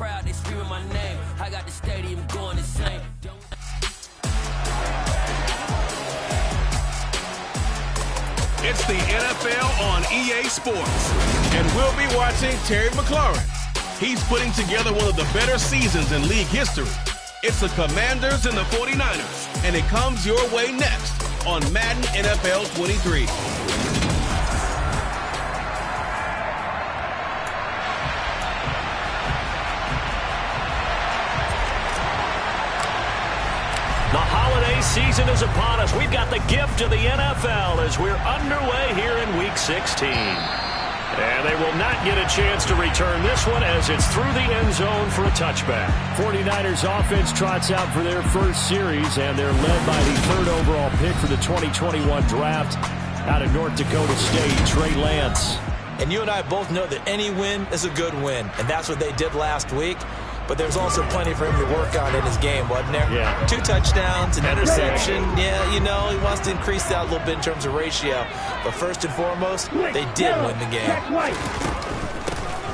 crowd, they screaming my name. I got the stadium going insane. It's the NFL on EA Sports. And we'll be watching Terry McLaurin. He's putting together one of the better seasons in league history. It's the Commanders and the 49ers, and it comes your way next on Madden NFL 23. The holiday season is upon us. We've got the gift of the NFL as we're underway here in Week 16. And they will not get a chance to return this one as it's through the end zone for a touchback. 49ers offense trots out for their first series, and they're led by the third overall pick for the 2021 draft out of North Dakota State, Trey Lance. And you and I both know that any win is a good win, and that's what they did last week. But there's also plenty for him to work on in his game, wasn't there? Yeah. 2 touchdowns, an interception. Yeah, you know, he wants to increase that a little bit in terms of ratio. But first and foremost, they did win the game.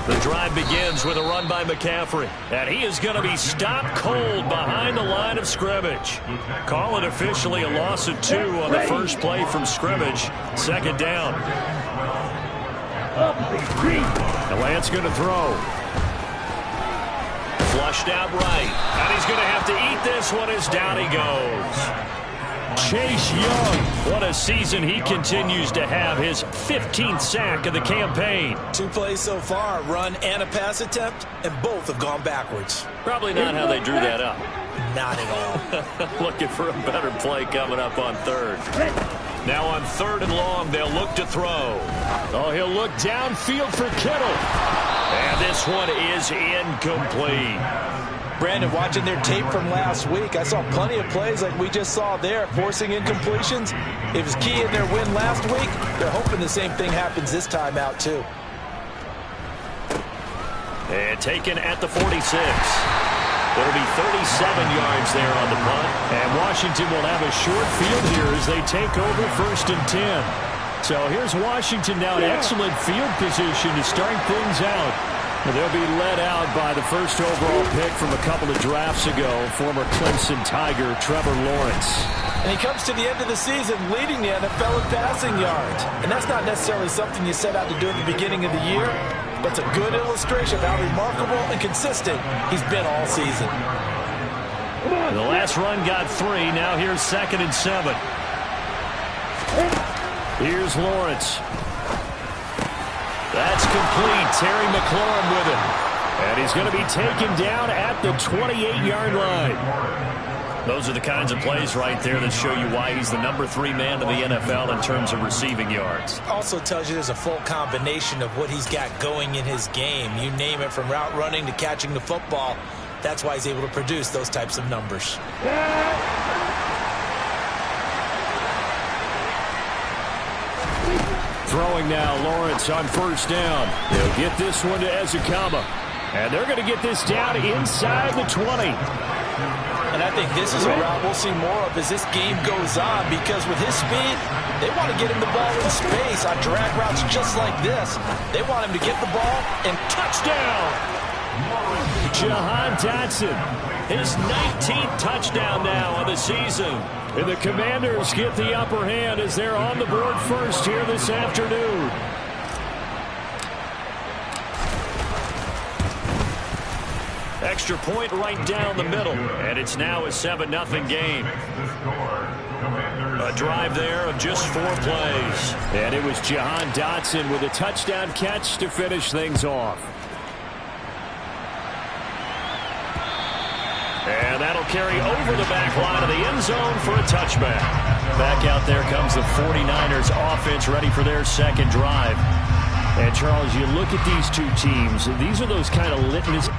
The drive begins with a run by McCaffrey. And he is going to be stopped cold behind the line of scrimmage. Call it officially a loss of 2 on the first play from scrimmage. Second down. And Lance going to throw. Flushed out right. And he's going to have to eat this one as down he goes. Chase Young. What a season he continues to have. His 15th sack of the campaign. 2 plays so far, run and a pass attempt, and both have gone backwards. Probably not how they drew that up. Not at all. Looking for a better play coming up on third. Now on 3rd and long, they'll look to throw. Oh, he'll look downfield for Kittle. And this one is incomplete. Brandon, watching their tape from last week, I saw plenty of plays like we just saw there, forcing incompletions. It was key in their win last week. They're hoping the same thing happens this time out, too. And taken at the 46. It'll be 37 yards there on the punt. And Washington will have a short field here as they take over 1st and 10. So here's Washington now in excellent field position to start things out. They'll be led out by the first overall pick from a couple of drafts ago, former Clemson Tiger Trevor Lawrence. And he comes to the end of the season leading the NFL in passing yards. And that's not necessarily something you set out to do at the beginning of the year, but it's a good illustration of how remarkable and consistent he's been all season. The last run got 3. Now here's 2nd and 7. Here's Lawrence. That's complete. Terry McLaurin with him. And he's going to be taken down at the 28-yard line. Those are the kinds of plays right there that show you why he's the number 3 man in the NFL in terms of receiving yards. Also tells you there's a full combination of what he's got going in his game. You name it, from route running to catching the football. That's why he's able to produce those types of numbers. Throwing now, Lawrence on 1st down. They'll get this one to Ezekama. And they're going to get this down inside the 20. And I think this is a route we'll see more of as this game goes on, because with his speed, they want to get him the ball in space on drag routes just like this. They want him to get the ball and touchdown. Jahan Dotson, his 19th touchdown now of the season. And the Commanders get the upper hand as they're on the board first here this afternoon. Extra point right down the middle. And it's now a 7-0 game. A drive there of just 4 plays. And it was Jahan Dotson with a touchdown catch to finish things off. And that'll carry over the back line of the end zone for a touchback. Back out there comes the 49ers offense, ready for their second drive. And Charles, you look at these 2 teams, these are those kind of litmus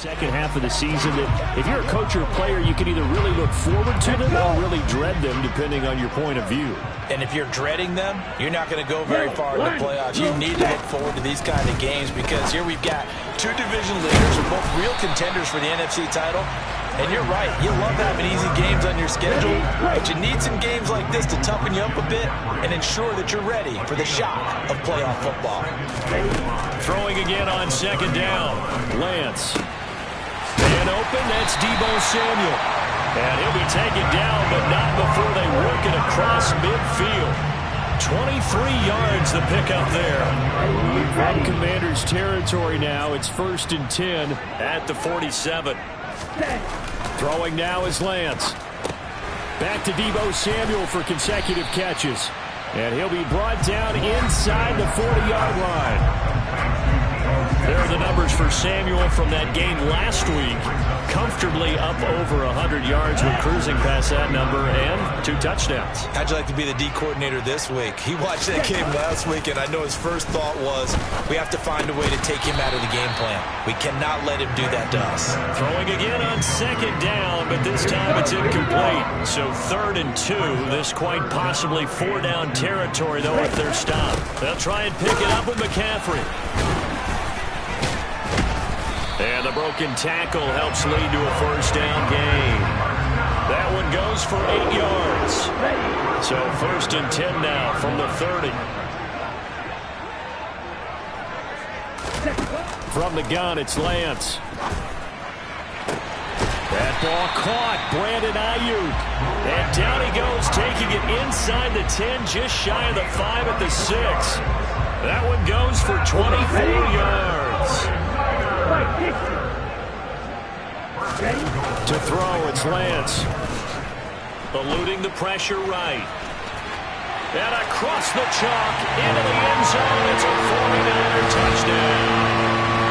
second half of the season that if you're a coach or a player, you can either really look forward to them or really dread them, depending on your point of view. And if you're dreading them, you're not going to go very far in the playoffs. You need to look forward to these kind of games because here we've got two division leaders who are both real contenders for the NFC title. And you're right, you love having easy games on your schedule, but you need some games like this to toughen you up a bit and ensure that you're ready for the shock of playoff football. Throwing again on second down. Lance. And open, that's Deebo Samuel. And he'll be taken down, but not before they work it across midfield. 23 yards the pickup there. From Commanders territory now, it's 1st and 10 at the 47. Throwing now is Lance. Back to Deebo Samuel for consecutive catches. And he'll be brought down inside the 40-yard line. There are the numbers for Samuel from that game last week. Comfortably up over 100 yards with cruising past that number and 2 touchdowns. How'd you like to be the D coordinator this week? He watched that game last week, and I know his first thought was, we have to find a way to take him out of the game plan. We cannot let him do that to us. Throwing again on second down, but this time it's incomplete. So 3rd and 2. This quite possibly 4-down territory, though, if they're stopped. They'll try and pick it up with McCaffrey. And the broken tackle helps lead to a 1st down gain. That one goes for 8 yards. So 1st and 10 now from the 30. From the gun, it's Lance. That ball caught. Brandon Ayuk. And down he goes, taking it inside the 10, just shy of the 5 at the 6. That one goes for 24 yards. To throw, it's Lance. Eluding the pressure right. And across the chalk into the end zone. It's a 49er touchdown.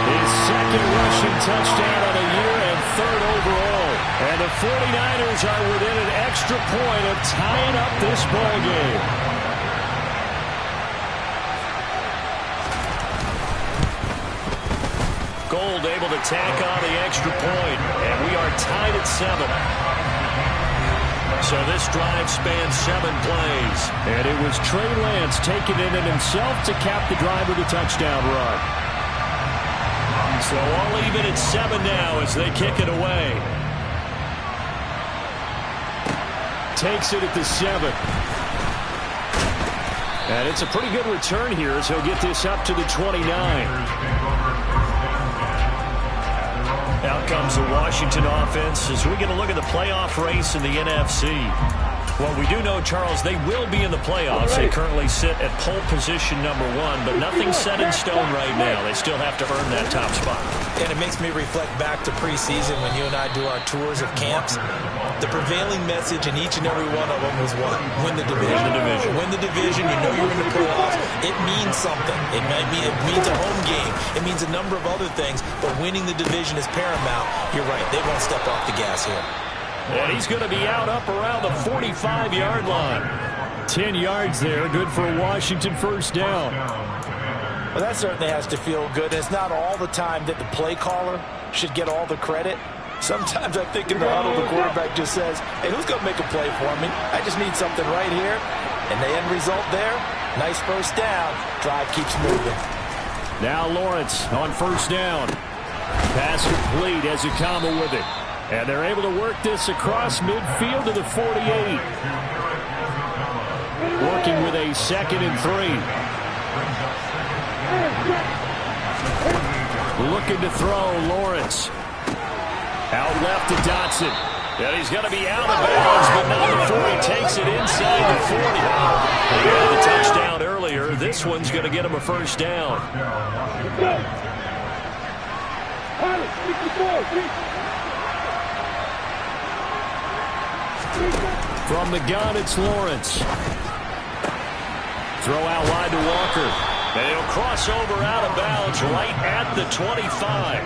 His 2nd rushing touchdown of the year and 3rd overall. And the 49ers are within an extra point of tying up this ball game. Gold able to tack on the extra point, and we are tied at 7. So this drive spans 7 plays. And it was Trey Lance taking it in himself to cap the drive with a touchdown run. So all even at 7 now as they kick it away. Takes it at the 7. And it's a pretty good return here as he'll get this up to the 29. Out comes the Washington offense as we get a look at the playoff race in the NFC. Well, we do know, Charles, they will be in the playoffs. They currently sit at pole position number 1, but nothing's set in stone right now. They still have to earn that top spot. And it makes me reflect back to preseason when you and I do our tours of camps. The prevailing message in each and every one of them was what? Win the division. Win the division. Win the division. You know you're in the playoffs. It means something. It means a home game. It means a number of other things, but winning the division is paramount. You're right. They won't step off the gas here. And he's going to be out up around the 45-yard line. 10 yards there. Good for a Washington 1st down. Well, that certainly has to feel good. It's not all the time that the play caller should get all the credit. Sometimes I think in the huddle, the quarterback just says, hey, who's going to make a play for me? I just need something right here. And the end result there, nice 1st down. Drive keeps moving. Now Lawrence on 1st down. Pass complete as Ikama with it. And they're able to work this across midfield to the 48. Working with a 2nd and 3. Looking to throw, Lawrence. Out left to Dotson. And he's going to be out of bounds, but not before he takes it inside the 40. He got the touchdown earlier. This one's going to get him a 1st down. From the gun, it's Lawrence. Throw out wide to Walker. And he'll cross over out of bounds right at the 25.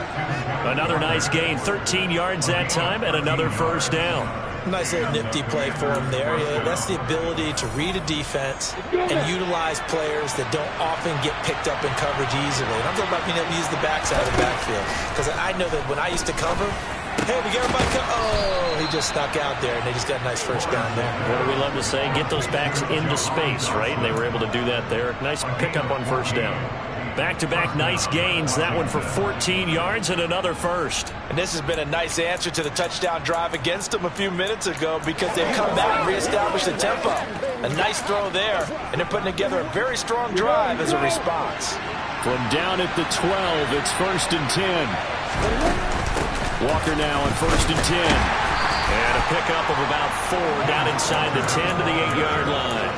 Another nice gain, 13 yards that time, and another 1st down. Nice little nifty play for him there. Yeah, that's the ability to read a defense and utilize players that don't often get picked up in coverage easily. And I'm talking about being able to use the backside of the backfield. Because I know that when I used to cover, hey, we get everybody oh, he just stuck out there, and they just got a nice first down there. What do we love to say? Get those backs into space, right? And they were able to do that there. Nice pickup on first down. Back-to-back nice gains. That one for 14 yards and another first. And this has been a nice answer to the touchdown drive against them a few minutes ago because they've come back and reestablished the tempo. A nice throw there, and they're putting together a very strong drive as a response. From down at the 12, it's 1st and 10. Walker now on 1st and 10. And a pickup of about 4 down inside the 10 to the 8-yard line.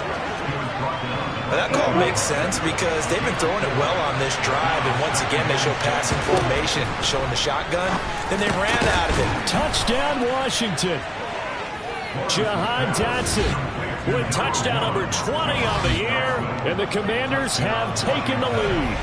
Well, that call makes sense because they've been throwing it well on this drive, and once again they show passing formation, showing the shotgun, then they ran out of it. Touchdown, Washington. Jahan Dotson with touchdown number 20 on the year, and the Commanders have taken the lead.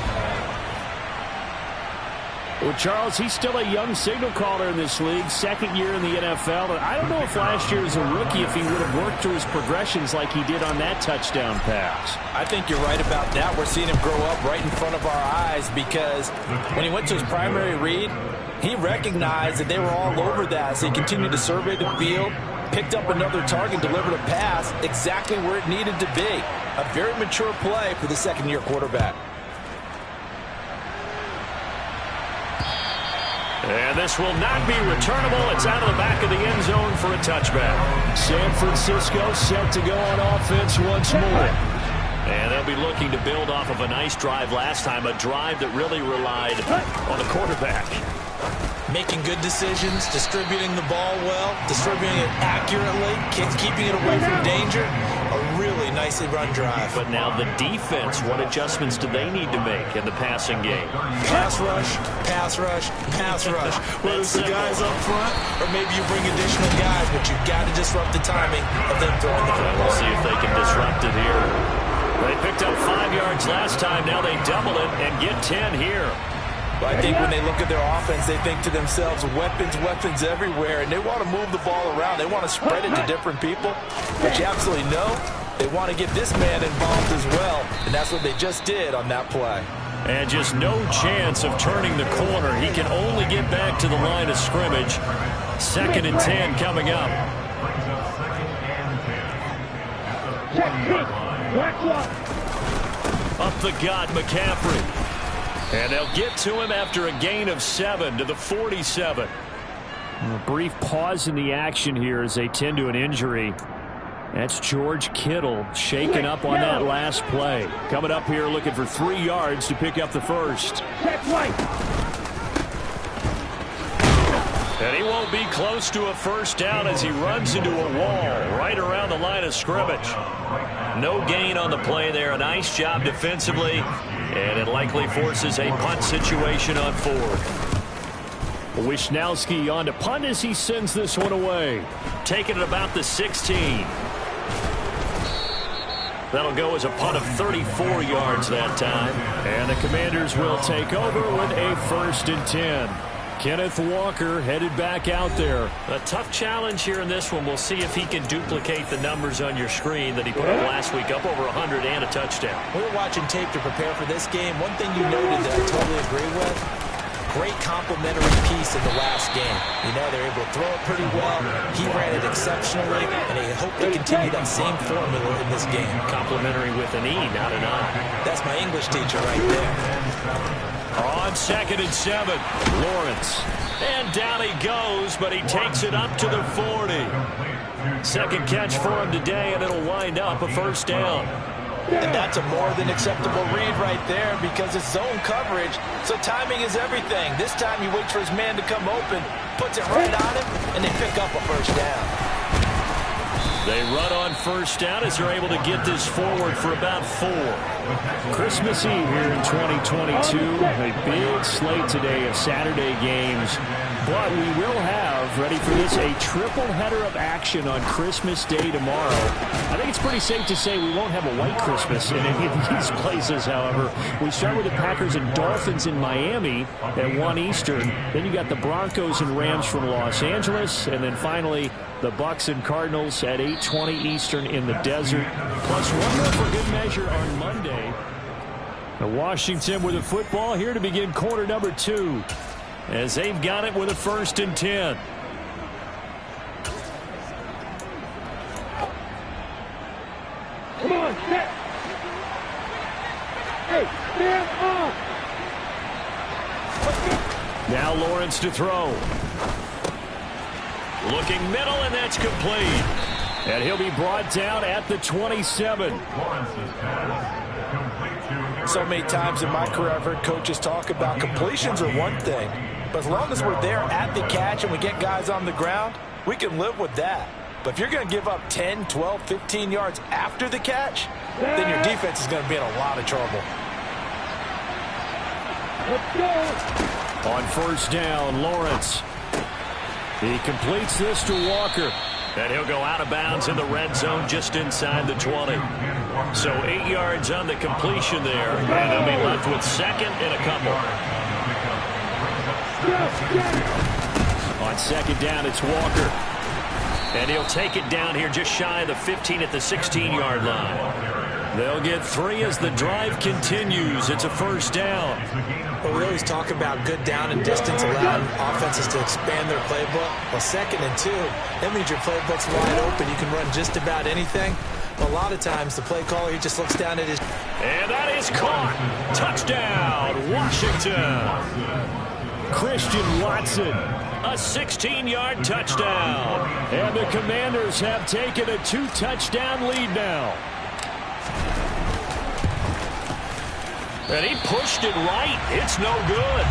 Well, Charles, he's still a young signal caller in this league, second year in the NFL. And I don't know if last year as a rookie, if he would have worked through his progressions like he did on that touchdown pass. I think you're right about that. We're seeing him grow up right in front of our eyes because when he went to his primary read, he recognized that they were all over that. So he continued to survey the field, picked up another target, delivered a pass exactly where it needed to be. A very mature play for the second-year quarterback. And this will not be returnable. It's out of the back of the end zone for a touchback. San Francisco set to go on offense once more. And they'll be looking to build off of a nice drive last time, a drive that really relied on the quarterback. Making good decisions, distributing the ball well, distributing it accurately, keeping it away from danger. A really nicely run drive. But now the defense, what adjustments do they need to make in the passing game? Pass rush, pass rush, pass rush. Whether it's the guys up front or maybe you bring additional guys, but you've got to disrupt the timing of them throwing the football. We'll see if they can disrupt it here. They picked up 5 yards last time. Now they double it and get 10 here. But I think when they look at their offense, they think to themselves, weapons, weapons everywhere, and they want to move the ball around. They want to spread it to different people. But you absolutely know they want to get this man involved as well, and that's what they just did on that play. And just no chance of turning the corner. He can only get back to the line of scrimmage. 2nd and 10 coming up. Up the gut, McCaffrey. And they'll get to him after a gain of 7 to the 47. A brief pause in the action here as they tend to an injury. That's George Kittle shaken up on that last play. Coming up here looking for 3 yards to pick up the first. And he won't be close to a first down as he runs into a wall right around the line of scrimmage. No gain on the play there. A nice job defensively. And it likely forces a punt situation on 4th. Wisnowski on to punt as he sends this one away. Taking it about the 16. That'll go as a punt of 34 yards that time. And the Commanders will take over with a 1st and 10. Kenneth Walker headed back out there. A tough challenge here in this one. We'll see if he can duplicate the numbers on your screen that he put up last week, up over 100 and a touchdown. We were watching tape to prepare for this game. One thing you noted that I totally agree with, great complementary piece in the last game. You know, they're able to throw it pretty well. He ran it exceptionally, and they hope to continue that same formula in this game. Complimentary with an E, not an I. That's my English teacher right there. On 2nd and 7, Lawrence. And down he goes, but he takes it up to the 40. Second catch for him today, and it'll wind up a first down. And that's a more than acceptable read right there because it's zone coverage, so timing is everything. This time he waits for his man to come open, puts it right on him, and they pick up a first down. They run on first down as they're able to get this forward for about 4. Christmas Eve here in 2022. A big slate today of Saturday games. But we will have have, ready for this, a triple header of action on Christmas Day tomorrow. I think it's pretty safe to say we won't have a white Christmas in any of these places, however. We start with the Packers and Dolphins in Miami at 1 Eastern. Then you got the Broncos and Rams from Los Angeles. And then finally, the Bucs and Cardinals at 8:20 Eastern in the desert. Plus one more for good measure on Monday. Now Washington with the football here to begin quarter number 2. As they've got it with a 1st and 10. Come on, set. Hey, stand up. Now Lawrence to throw. Looking middle, and that's complete. And he'll be brought down at the 27. So many times in my career I've heard coaches talk about completions are one thing, but as long as we're there at the catch and we get guys on the ground, we can live with that. But if you're going to give up 10, 12, 15 yards after the catch, then your defense is going to be in a lot of trouble. Let's go. On 1st down, Lawrence. He completes this to Walker. And he'll go out of bounds in the red zone just inside the 20. So 8 yards on the completion there. And he'll be left with 2nd and a couple. On 2nd down, it's Walker. And he'll take it down here just shy of the 15 at the 16-yard line. They'll get 3 as the drive continues. It's a 1st down. But we always talk about good down and distance, allowing offenses to expand their playbook. Well, 2nd and 2, that means your playbook's wide open. You can run just about anything. But a lot of times, the play caller, he just looks down at his... And that is caught. Touchdown, Washington. Christian Watson, a 16-yard touchdown. And the Commanders have taken a 2-touchdown lead now. And he pushed it right. It's no good.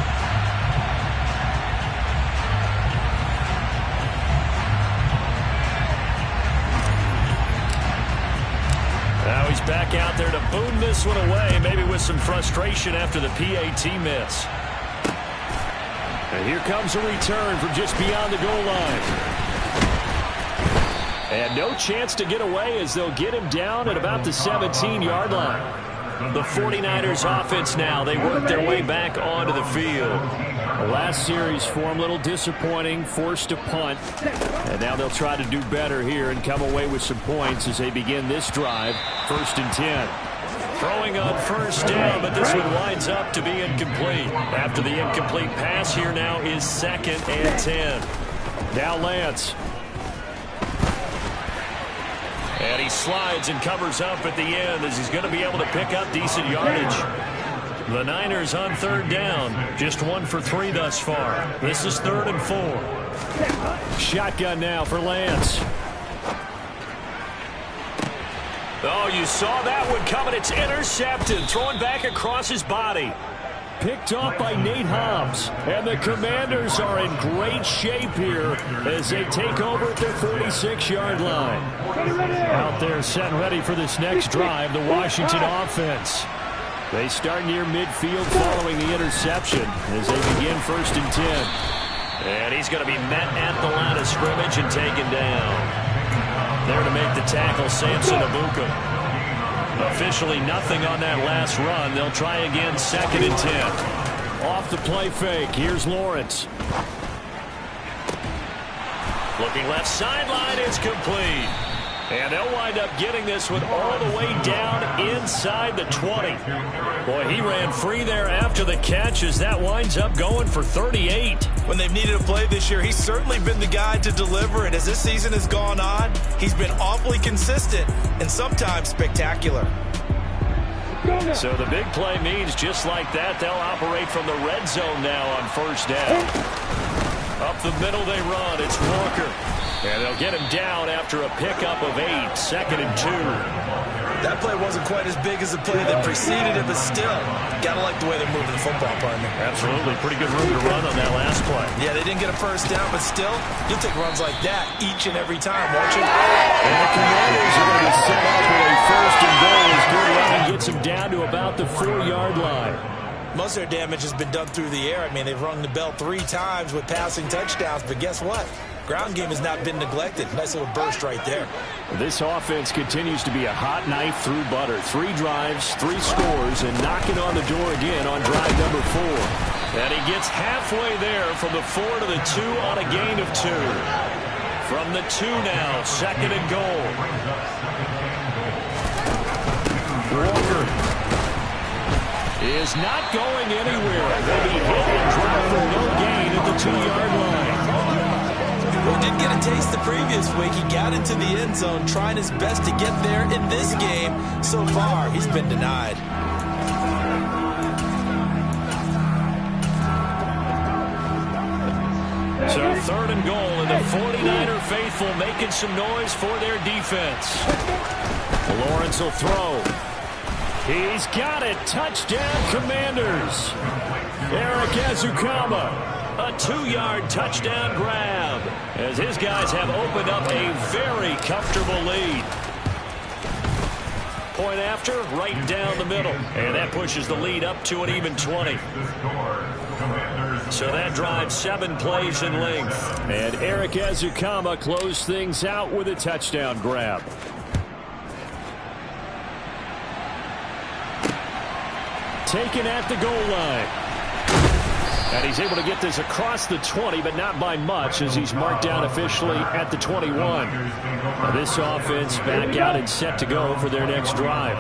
Now he's back out there to boom this one away, maybe with some frustration after the PAT miss. And here comes a return from just beyond the goal line. And no chance to get away as they'll get him down at about the 17-yard line. The 49ers offense now, they work their way back onto the field. The last series for them, a little disappointing, forced a punt. And now they'll try to do better here and come away with some points as they begin this drive. 1st and 10. Throwing on 1st down, but this one winds up to be incomplete. After the incomplete pass, here now is 2nd and 10. Now Lance. And he slides and covers up at the end as he's going to be able to pick up decent yardage. The Niners on 3rd down. Just 1 for 3 thus far. This is 3rd and 4. Shotgun now for Lance. Oh, you saw that one coming. It's intercepted. Throwing back across his body. Picked off by Nate Hobbs. And the Commanders are in great shape here as they take over at their 46-yard line. Out there set and ready for this next drive, the Washington offense. They start near midfield following the interception as they begin 1st and 10. And he's going to be met at the line of scrimmage and taken down. There to make the tackle, Samson Abuka. Officially nothing on that last run. They'll try again 2nd and 10. Off the play fake. Here's Lawrence. Looking left sideline. It's complete. And they'll wind up getting this one all the way down inside the 20. Boy, he ran free there after the catch as that winds up going for 38. When they've needed a play this year, he's certainly been the guy to deliver it. As this season has gone on, he's been awfully consistent and sometimes spectacular. So the big play means just like that, they'll operate from the red zone now on 1st down. Up the middle they run. It's Walker. And they'll get him down after a pickup of 8, 2nd and 2. That play wasn't quite as big as the play that preceded it, but still, gotta like the way they're moving the football, partner. Absolutely. Pretty good room to run on that last play. Yeah, they didn't get a 1st down, but still, you'll take runs like that each and every time, won't you? And the Commanders are going to set up with a 1st and goal as good running gets him down to about the 4-yard line. Most of their damage has been done through the air. I mean, they've rung the bell 3 times with passing touchdowns, but guess what? Ground game has not been neglected. Nice little burst right there. This offense continues to be a hot knife through butter. 3 drives, 3 scores, and knocking on the door again on drive number 4. And he gets halfway there from the 4 to the 2 on a gain of 2. From the 2 now, 2nd and goal. Walker is not going anywhere. They'll be hit and dropped for no gain at the 2-yard line. Well, he did get a taste the previous week. He got into the end zone trying his best to get there in this game. So far, he's been denied. So 3rd and goal, and the 49er faithful making some noise for their defense. Lawrence will throw. He's got it. Touchdown, Commanders. Eric Ezukama. A 2-yard touchdown grab as his guys have opened up a very comfortable lead. Point after, right down the middle. And that pushes the lead up to an even 20. So that drives 7 plays in length. And Eric Ezukama closed things out with a touchdown grab. Taken at the goal line. And he's able to get this across the 20, but not by much as he's marked down officially at the 21. Now this offense back out and set to go for their next drive.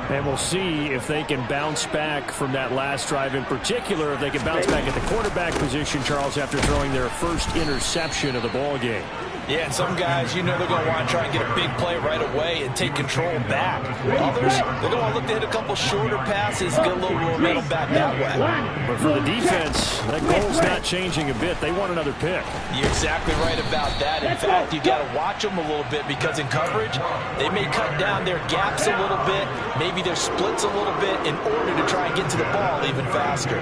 And we'll see if they can bounce back from that last drive. In particular, if they can bounce back at the quarterback position, Charles, after throwing their first interception of the ball game. Yeah, and some guys, you know they're going to want to try and get a big play right away and take control back. Others, they're going to want to look to hit a couple shorter passes, get a little momentum back that way. But for the defense, that goal's not changing a bit. They want another pick. You're exactly right about that. In fact, you got to watch them a little bit because in coverage, they may cut down their gaps a little bit, maybe their splits a little bit in order to try and get to the ball even faster.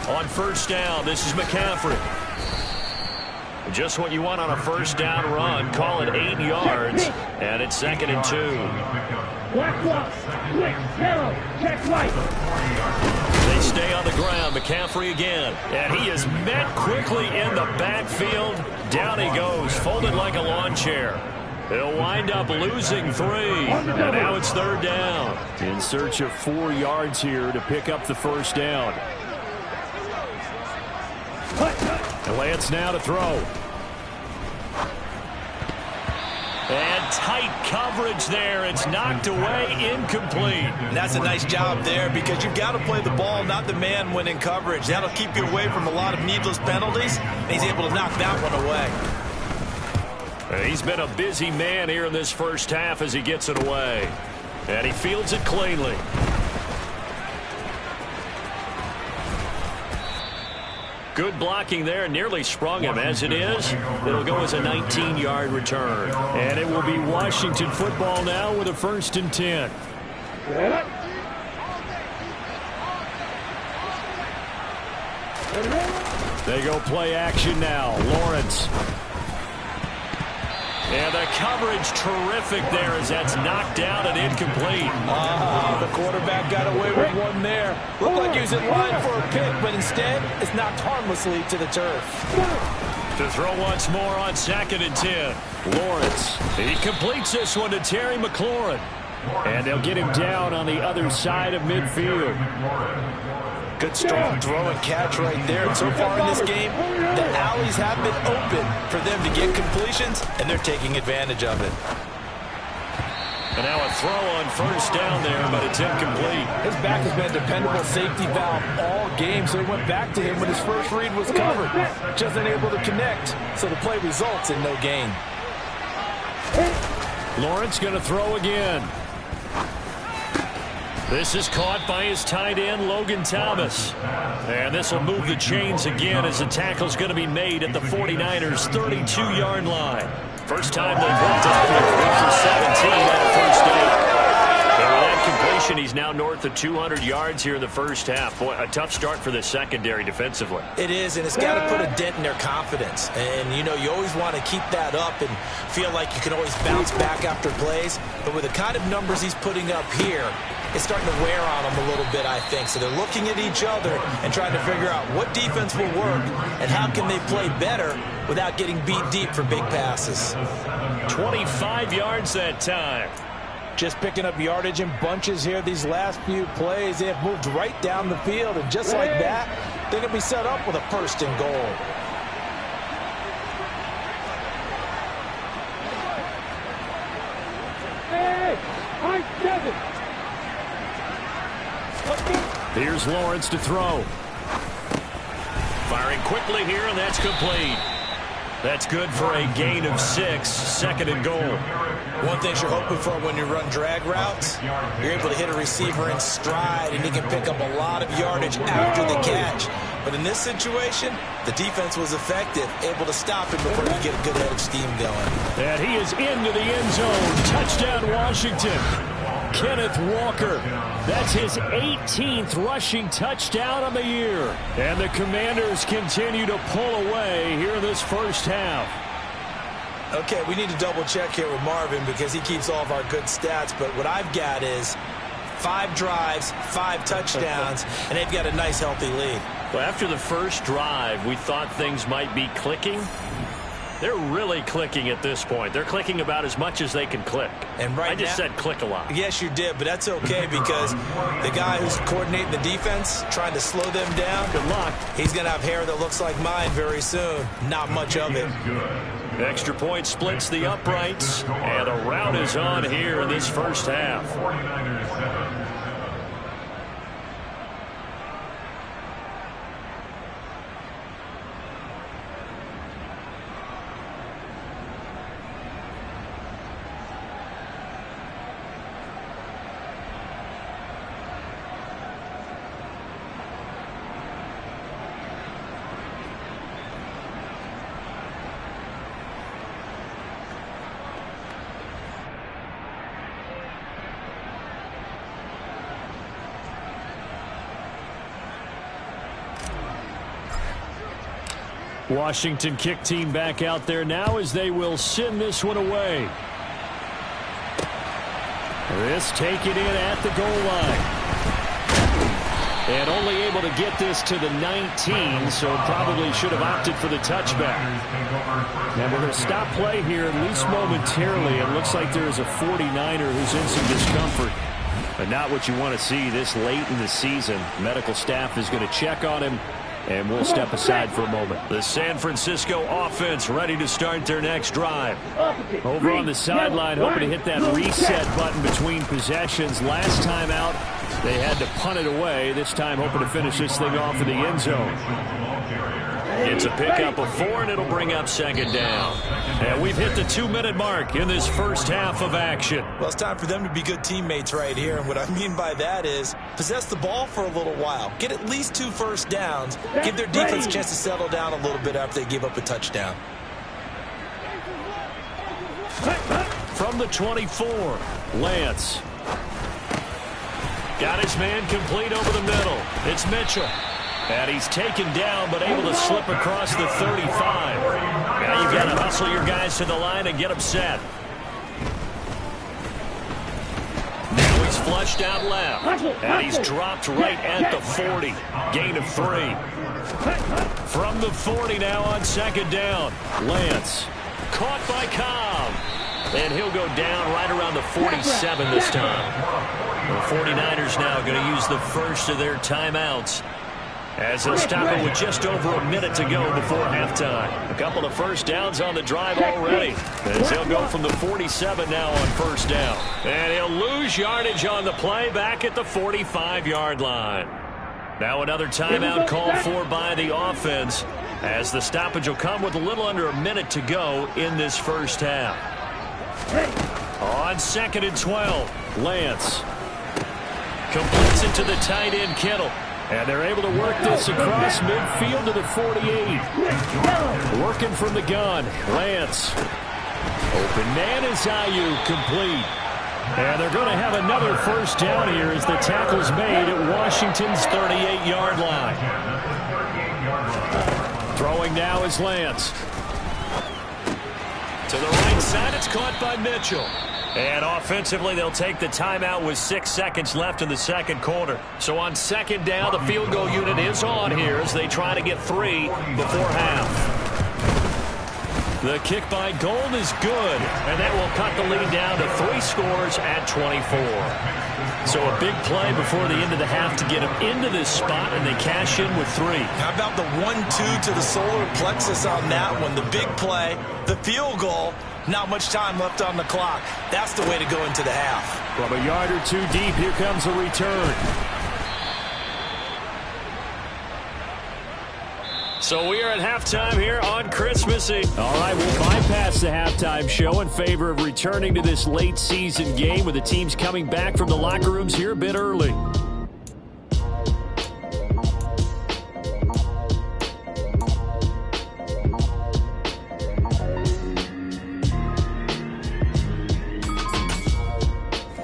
On 1st down, this is McCaffrey. Just what you want on a 1st down run. Call it 8 yards, and it's 2nd and 2. Black block, split, narrow, check right. They stay on the ground. McCaffrey again, and he is met quickly in the backfield. Down he goes, folded like a lawn chair. He'll wind up losing 3, and now it's 3rd down. In search of 4 yards here to pick up the 1st down. Lance now to throw. And tight coverage there. It's knocked away, incomplete. And that's a nice job there because you've got to play the ball, not the man when in coverage. That'll keep you away from a lot of needless penalties. And he's able to knock that one away. He's been a busy man here in this 1st half as he gets it away. And he fields it cleanly. Good blocking there, nearly sprung him. As it is, it'll go as a 19-yard return. And it will be Washington football now with a 1st and 10. They go play action now. Lawrence. And the coverage terrific there as that's knocked down and incomplete. The quarterback got away with one there. Looked like he was in line for a pick, but instead it's knocked harmlessly to the turf. To throw once more on 2nd and 10. Lawrence. He completes this one to Terry McLaurin. And they'll get him down on the other side of midfield. Good strong throw and catch right there. And so far in this game, the alleys have been open for them to get completions, and they're taking advantage of it. And now a throw on 1st down there, but it's incomplete. His back has been a dependable safety valve all game, so he went back to him when his first read was covered. Just unable to connect, so the play results in no gain. Lawrence going to throw again. This is caught by his tight end, Logan Thomas. And this will move the chains again as the tackle's going to be made at the 49ers' 32-yard line. First time they've worked out 3 for 17 on a 1st down. And with that completion possession. He's now north of 200 yards here in the first half. Boy, a tough start for the secondary defensively. It is, and it's got to put a dent in their confidence. And, you know, you always want to keep that up and feel like you can always bounce back after plays. But with the kind of numbers he's putting up here, it's starting to wear on them a little bit, I think. So they're looking at each other and trying to figure out what defense will work and how can they play better without getting beat deep for big passes. 25 yards that time. Just picking up yardage in bunches here these last few plays. They have moved right down the field, and just like that, they're going to be set up with a first and goal. Here's Lawrence to throw. Firing quickly here, and that's complete. That's good for a gain of 6, second and goal. One thing you're hoping for when you run drag routes, you're able to hit a receiver in stride, and he can pick up a lot of yardage after the catch. But in this situation, the defense was effective, able to stop him before he get a good head of steam going. And he is into the end zone. Touchdown, Washington. Kenneth Walker. That's his 18th rushing touchdown of the year. And the Commanders continue to pull away here in this first half. Okay, we need to double check here with Marvin because he keeps all of our good stats. But what I've got is 5 drives, 5 touchdowns, and they've got a nice, healthy lead. Well, after the first drive, we thought things might be clicking. They're really clicking at this point. They're clicking about as much as they can click. And right I just now, said click a lot. Yes, you did, but that's okay because the guy who's coordinating the defense, trying to slow them down, good luck. He's going to have hair that looks like mine very soon. Not much of it. Extra point splits the uprights, and a rout is on here in this first half. Washington kick team back out there now as they will send this one away. This taken in at the goal line. And only able to get this to the 19, so probably should have opted for the touchback. And we're going to stop play here, at least momentarily. It looks like there is a 49er who's in some discomfort. But not what you want to see this late in the season. Medical staff is going to check on him, and we'll step aside for a moment. The San Francisco offense ready to start their next drive. Over on the sideline, hoping to hit that reset button between possessions. Last time out, they had to punt it away. This time, hoping to finish this thing off in the end zone. It's a pickup of 4, and it'll bring up second down. And we've hit the 2-minute mark in this first half of action. Well, it's time for them to be good teammates right here. And what I mean by that is possess the ball for a little while. Get at least 2 first downs. Give their defense a chance to settle down a little bit after they give up a touchdown. From the 24, Lance. Got his man complete over the middle. It's Mitchell. And he's taken down, but able to slip across the 35. Now you've got to hustle your guys to the line and get them set. Now he's flushed out left. And he's dropped right at the 40. Gain of 3. From the 40 now on second down. Lance. Caught by Cobb. And he'll go down right around the 47 this time. The 49ers now going to use the first of their timeouts, as they'll stop it with just over a minute to go before halftime. A couple of first downs on the drive already, as he'll go from the 47 now on first down. And he'll lose yardage on the play back at the 45-yard line. Now another timeout called for by the offense, as the stoppage will come with a little under a minute to go in this first half. On second and 12, Lance completes it to the tight end, Kittle. And they're able to work this across midfield to the 48. Working from the gun, Lance. Open man is Ayuk, complete. And they're going to have another first down here as the tackle's made at Washington's 38-yard line. Throwing now is Lance. To the right side, it's caught by Mitchell. And offensively, they'll take the timeout with 6 seconds left in the second quarter. So on second down, the field goal unit is on here as they try to get 3 before half. The kick by Gold is good, and that will cut the lead down to 3 scores at 24. So a big play before the end of the half to get them into this spot, and they cash in with 3. How about the 1-2 to the solar plexus on that one? The big play, the field goal, not much time left on the clock. That's the way to go into the half. From a yard or 2 deep, here comes a return. So we are at halftime here on Christmas Eve. All right, we'll bypass the halftime show in favor of returning to this late season game with the teams coming back from the locker rooms here a bit early.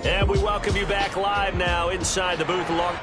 And we welcome you back live now inside the booth along.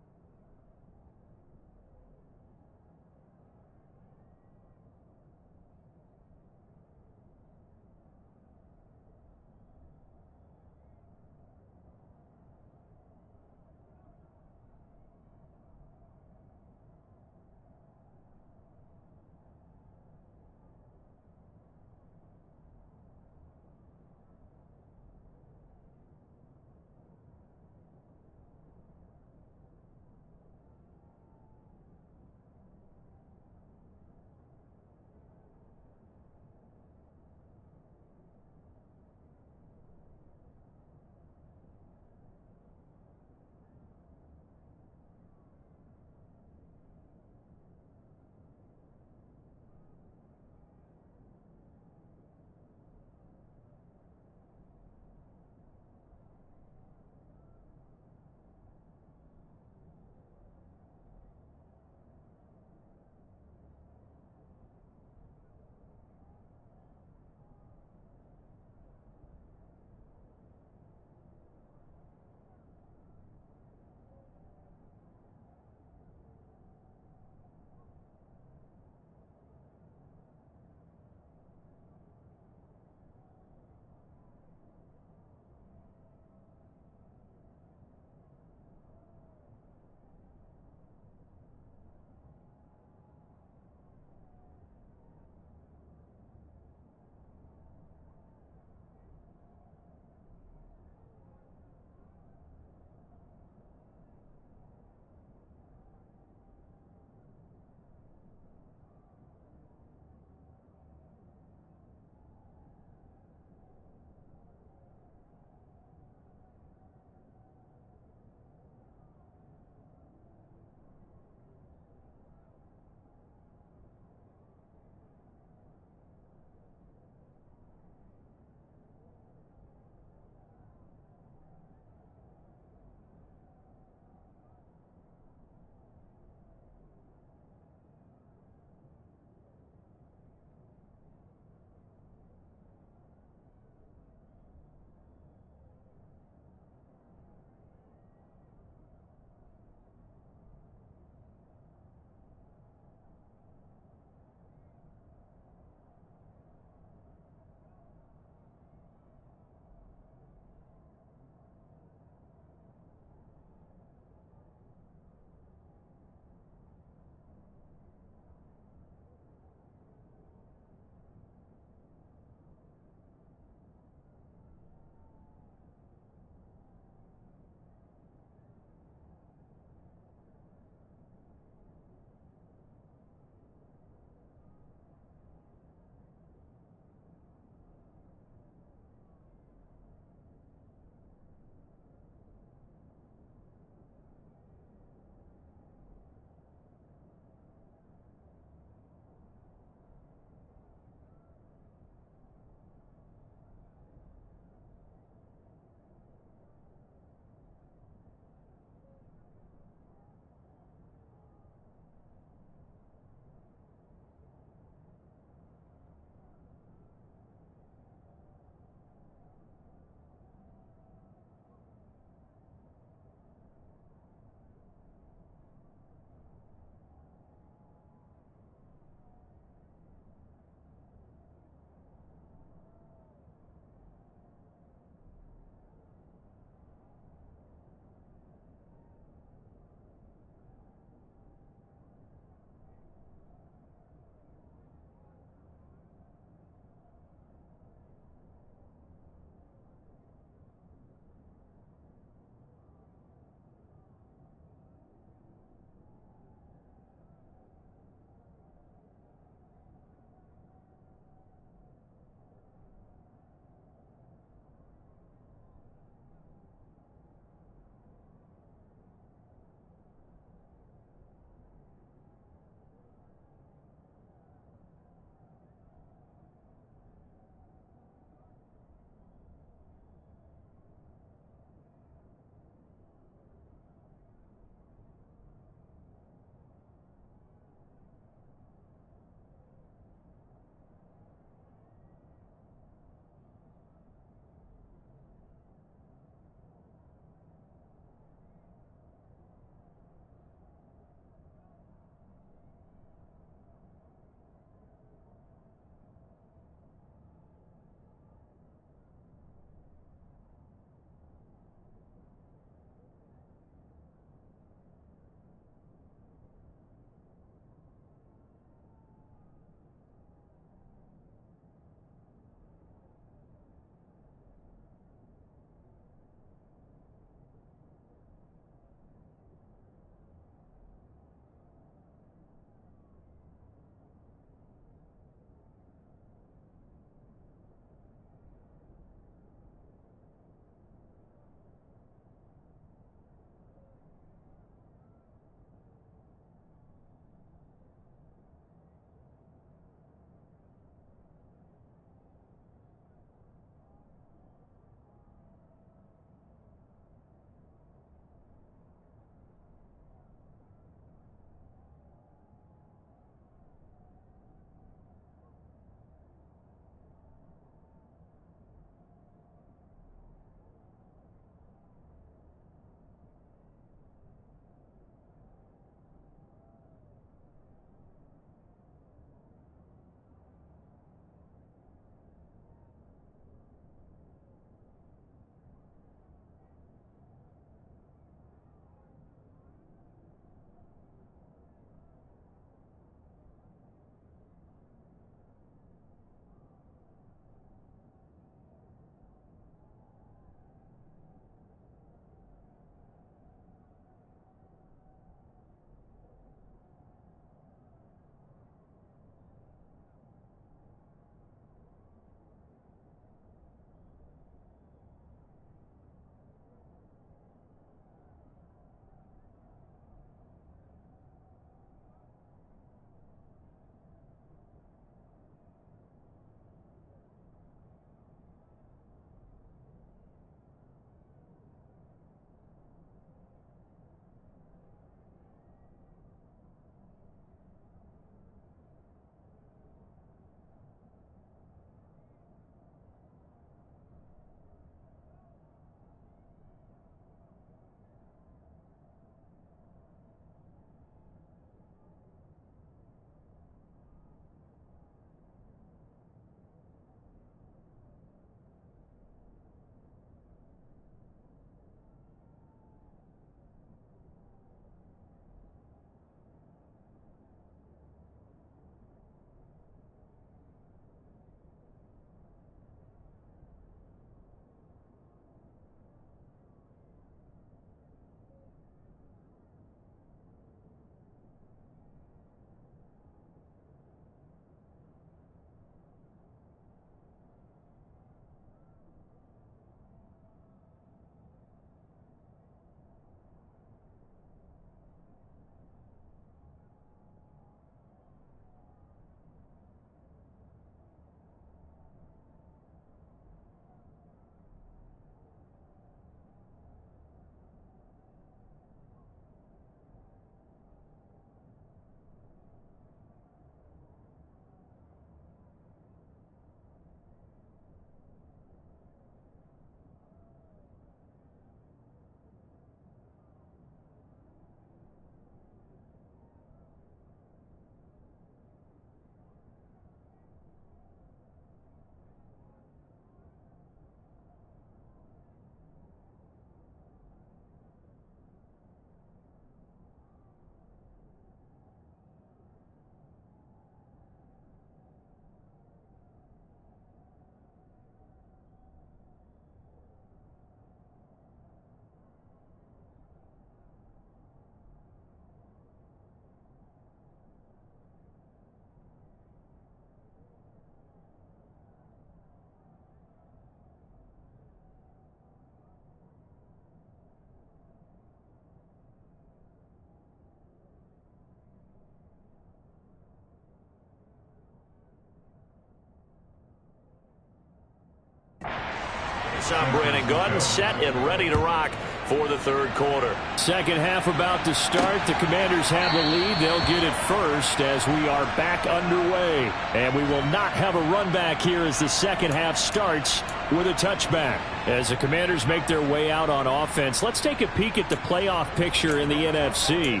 Thanks, I'm Brandon Gaudin, set and ready to rock for the third quarter. Second half about to start. The Commanders have the lead. They'll get it first as we are back underway. And we will not have a run back here as the second half starts with a touchback. As the Commanders make their way out on offense, let's take a peek at the playoff picture in the NFC.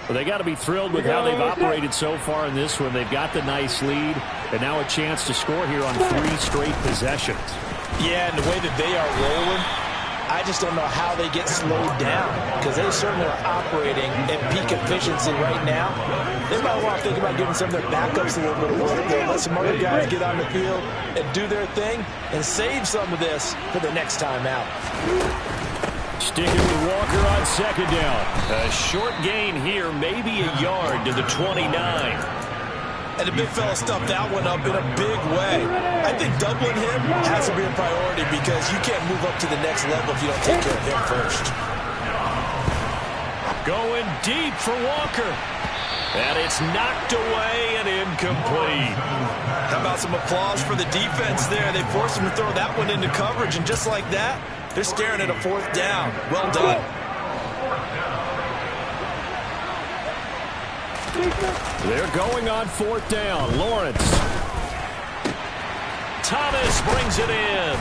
Well, they got to be thrilled with how they've operated so far in this one. They've got the nice lead, and now a chance to score here on 3 straight possessions. Yeah, and the way that they are rolling, I just don't know how they get slowed down, because they certainly are operating at peak efficiency right now. They might want to think about giving some of their backups a little bit of work. They'll let some other guys get on the field and do their thing and save some of this for the next time out. Sticking with Walker on second down. A short gain here, maybe a yard to the 29. And the big fella stuffed that one up in a big way. I think doubling him has to be a priority because you can't move up to the next level if you don't take care of him first. Going deep for Walker. And it's knocked away and incomplete. How about some applause for the defense there? They forced him to throw that one into coverage, and just like that, they're staring at a 4th down. Well done. They're going on 4th down. Lawrence. Thomas brings it in.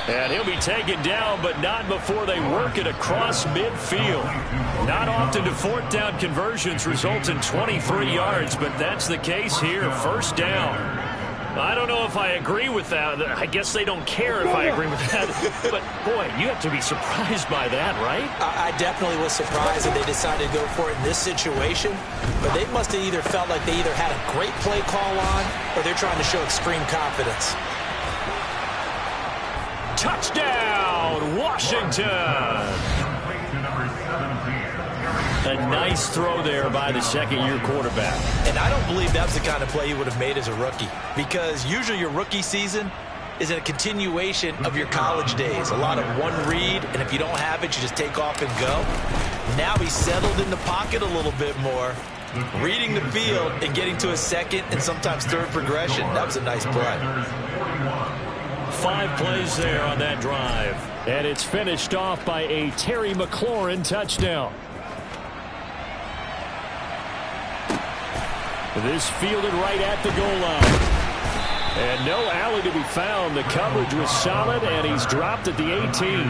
And he'll be taken down, but not before they work it across midfield. Not often do 4th down conversions result in 23 yards, but that's the case here. 1st down. I don't know if I agree with that. I guess they don't care if I agree with that. But, boy, you have to be surprised by that, right? I definitely was surprised that they decided to go for it in this situation. But they must have either felt like they either had a great play call on or they're trying to show extreme confidence. Touchdown, Washington! A nice throw there by the second-year quarterback. And I don't believe that's the kind of play he would have made as a rookie, because usually your rookie season is a continuation of your college days. A lot of one read, and if you don't have it, you just take off and go. Now he's settled in the pocket a little bit more, reading the field and getting to a second and sometimes third progression. That was a nice play. 5 plays there on that drive. And it's finished off by a Terry McLaurin touchdown. This fielded right at the goal line. And no alley to be found. The coverage was solid, and he's dropped at the 18.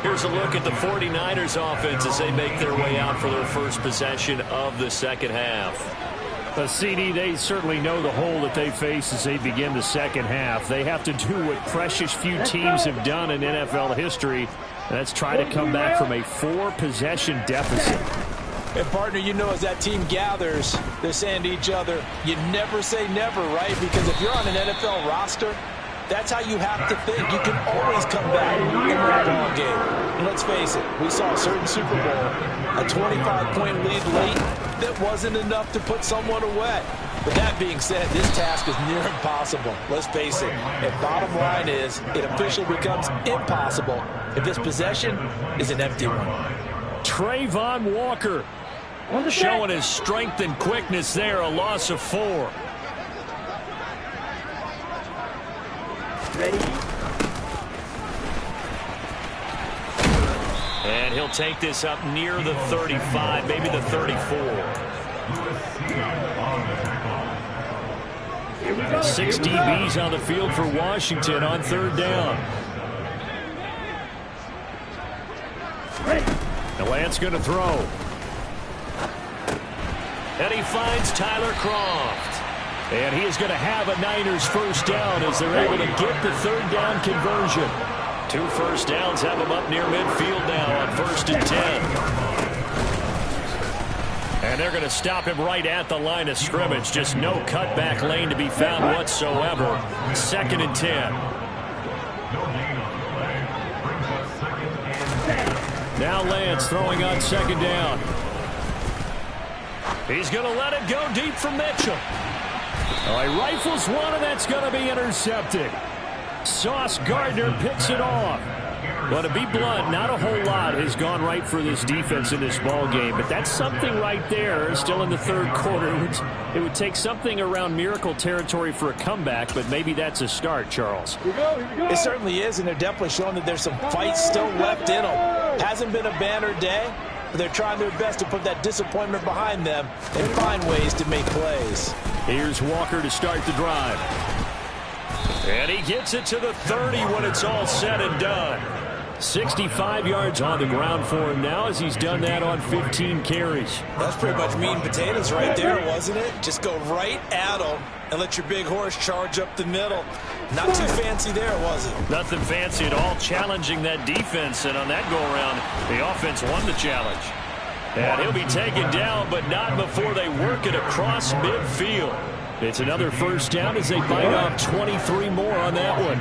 Here's a look at the 49ers offense as they make their way out for their first possession of the second half. CD, they certainly know the hole that they face as they begin the second half. They have to do what precious few teams have done in NFL history, and that's try to come back from a 4-possession deficit. And, partner, you know, as that team gathers, they're saying to each other, you never say never, right? Because if you're on an NFL roster, that's how you have to think. You can always come back and win a ball game. And let's face it, we saw a certain Super Bowl, a 25-point lead late that wasn't enough to put someone away. But that being said, this task is near impossible. Let's face it. And bottom line is, it officially becomes impossible if this possession is an empty one. Trayvon Walker showing his strength and quickness there, a loss of 4. Ready? And he'll take this up near the 35, maybe the 34. 6 DBs on the field for Washington on 3rd down. And Lance going to throw. And he finds Tyler Kroft. And he is going to have a Niners 1st down as they're able to get the 3rd down conversion. 2 first downs have him up near midfield now on 1st and 10. And they're going to stop him right at the line of scrimmage. Just no cutback lane to be found whatsoever. 2nd and 10. Now Lance throwing on 2nd down. He's going to let it go deep from Mitchell. Oh, he rifles one, and that's going to be intercepted. Sauce Gardner picks it off. Well, to be blunt, not a whole lot has gone right for this defense in this ball game, but that's something right there. Still in the third quarter, it would take something around miracle territory for a comeback, but maybe that's a start, Charles. Here we go. It certainly is, and they're definitely showing that there's some fight still left in them. Hasn't been a banner day, but they're trying their best to put that disappointment behind them and find ways to make plays. Here's Walker to start the drive. And he gets it to the 30 when it's all said and done. 65 yards on the ground for him now as he's done that on 15 carries. That's pretty much meat and potatoes right there, wasn't it? Just go right at them and let your big horse charge up the middle. Not too fancy there, was it? Nothing fancy at all, challenging that defense, and on that go-around, the offense won the challenge. And he'll be taken down, but not before they work it across midfield. It's another first down as they bite off 23 more on that one.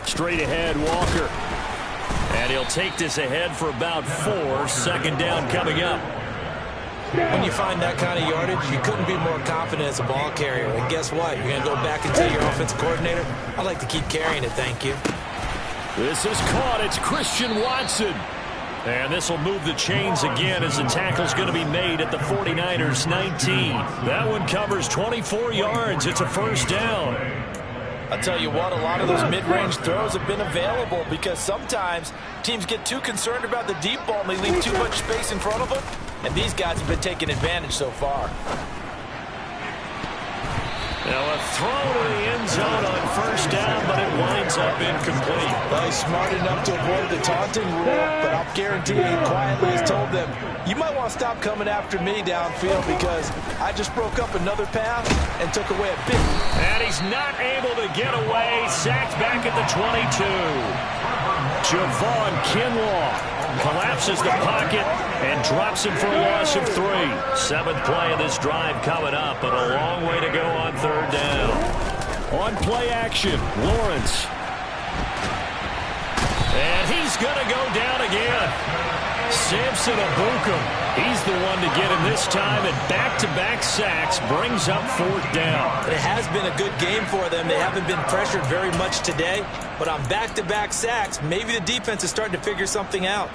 Straight ahead, Walker. And he'll take this ahead for about 4. Second down coming up. When you find that kind of yardage, you couldn't be more confident as a ball carrier. And guess what? You're going to go back and tell your offensive coordinator, I'd like to keep carrying it, thank you. This is caught. It's Christian Watson. And this will move the chains again as the tackle's going to be made at the 49ers 19. That one covers 24 yards. It's a first down. I'll tell you what, a lot of those mid-range throws have been available because sometimes teams get too concerned about the deep ball and they leave too much space in front of them. And these guys have been taking advantage so far. Now a throw to the end zone on first down, but it winds up incomplete. Well, he's smart enough to avoid the taunting rule, but I'll guarantee he quietly has told them, you might want to stop coming after me downfield because I just broke up another pass and took away a big. And he's not able to get away. Sacked back at the 22. Javon Kinlaw collapses the pocket and drops him for a loss of 3. 7th play of this drive coming up, but a long way to go on third down. On play action, Lawrence. And he's going to go down again. Samson Abukum. He's the one to get him this time, and back-to-back sacks brings up 4th down. It has been a good game for them. They haven't been pressured very much today, but on back-to-back sacks, maybe the defense is starting to figure something out.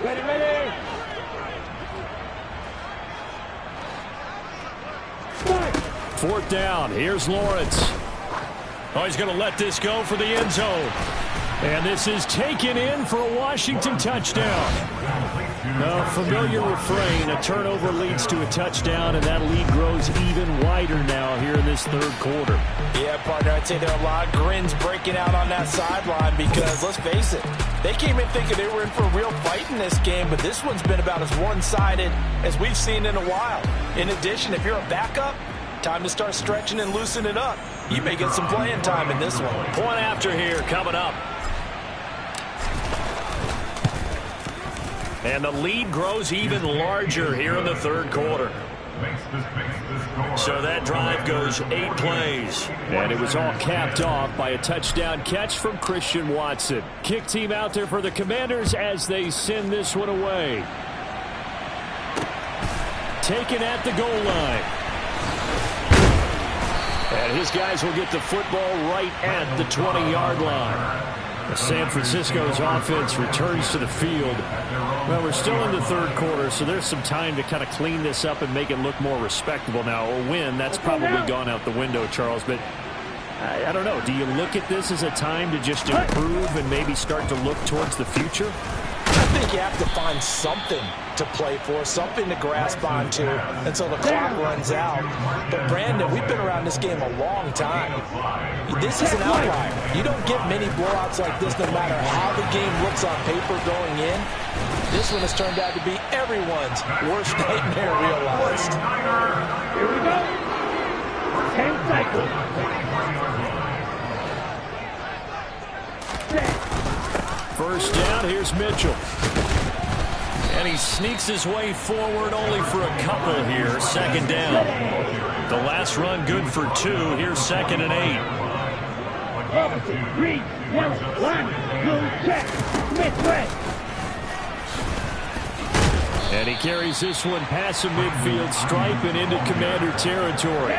Ready. 4th down. Here's Lawrence. Oh, he's going to let this go for the end zone. And this is taken in for a Washington touchdown. A familiar refrain. A turnover leads to a touchdown, and that lead grows even wider now here in this third quarter. Yeah, partner, I'd say there are a lot of grins breaking out on that sideline because, let's face it, they came in thinking they were in for a real fight in this game, but this one's been about as one-sided as we've seen in a while. In addition, if you're a backup, time to start stretching and loosening up. You may get some playing time in this one. Point after here coming up. And the lead grows even larger here in the third quarter. So that drive goes 8 plays. And it was all capped off by a touchdown catch from Christian Watson. Kick team out there for the Commanders as they send this one away. Taken at the goal line. And his guys will get the football right at the 20-yard line. San Francisco's offense returns to the field. Well, we're still in the third quarter, so there's some time to kind of clean this up and make it look more respectable. Now, a win, that's probably gone out the window, Charles, but I don't know. Do you look at this as a time to just improve and maybe start to look towards the future? I think you have to find something to play for, something to grasp onto until the clock runs out. But, Brandon, we've been around this game a long time. This is an outlier. You don't get many blowouts like this no matter how the game looks on paper going in. This one has turned out to be everyone's worst nightmare realized. Here we go. 10 cycles. First down, here's Mitchell. And he sneaks his way forward only for a couple here. Second down. The last run good for 2. Here's 2nd and 8. Read. Yellow. 1, blue, check. Smith, red. And he carries this one past the midfield stripe and into Commander territory.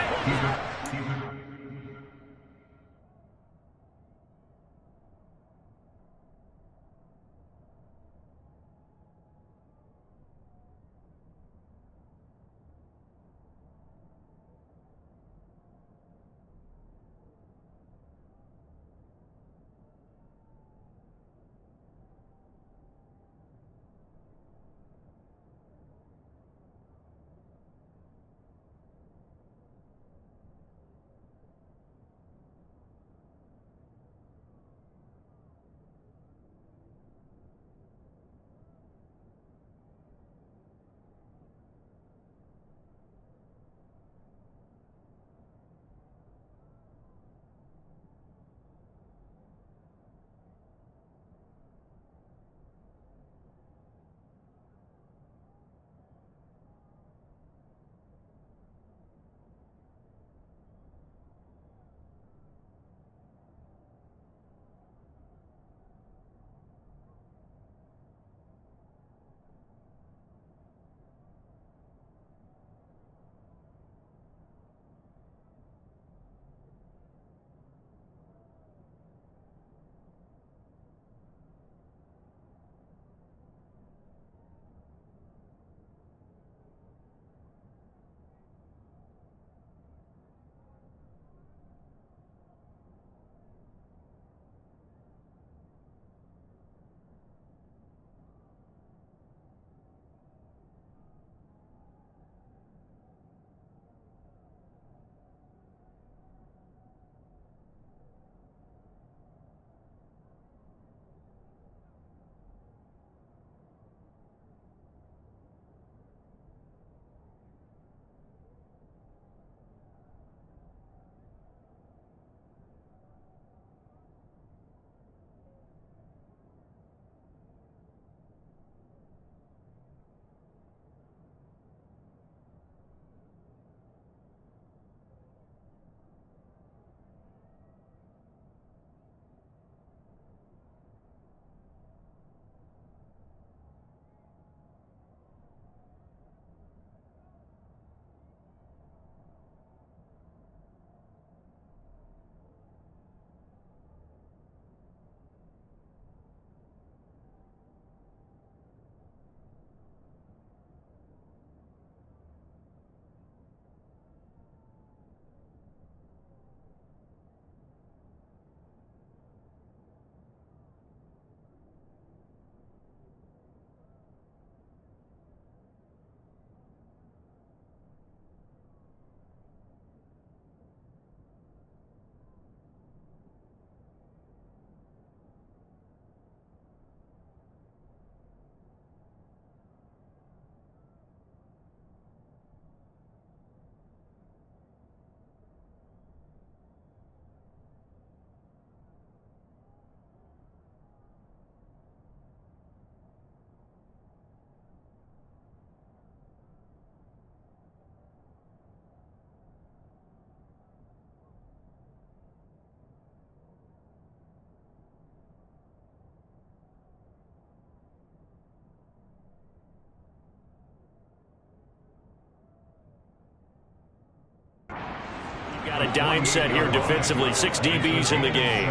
Got a dime set here defensively. 6 DBs in the game.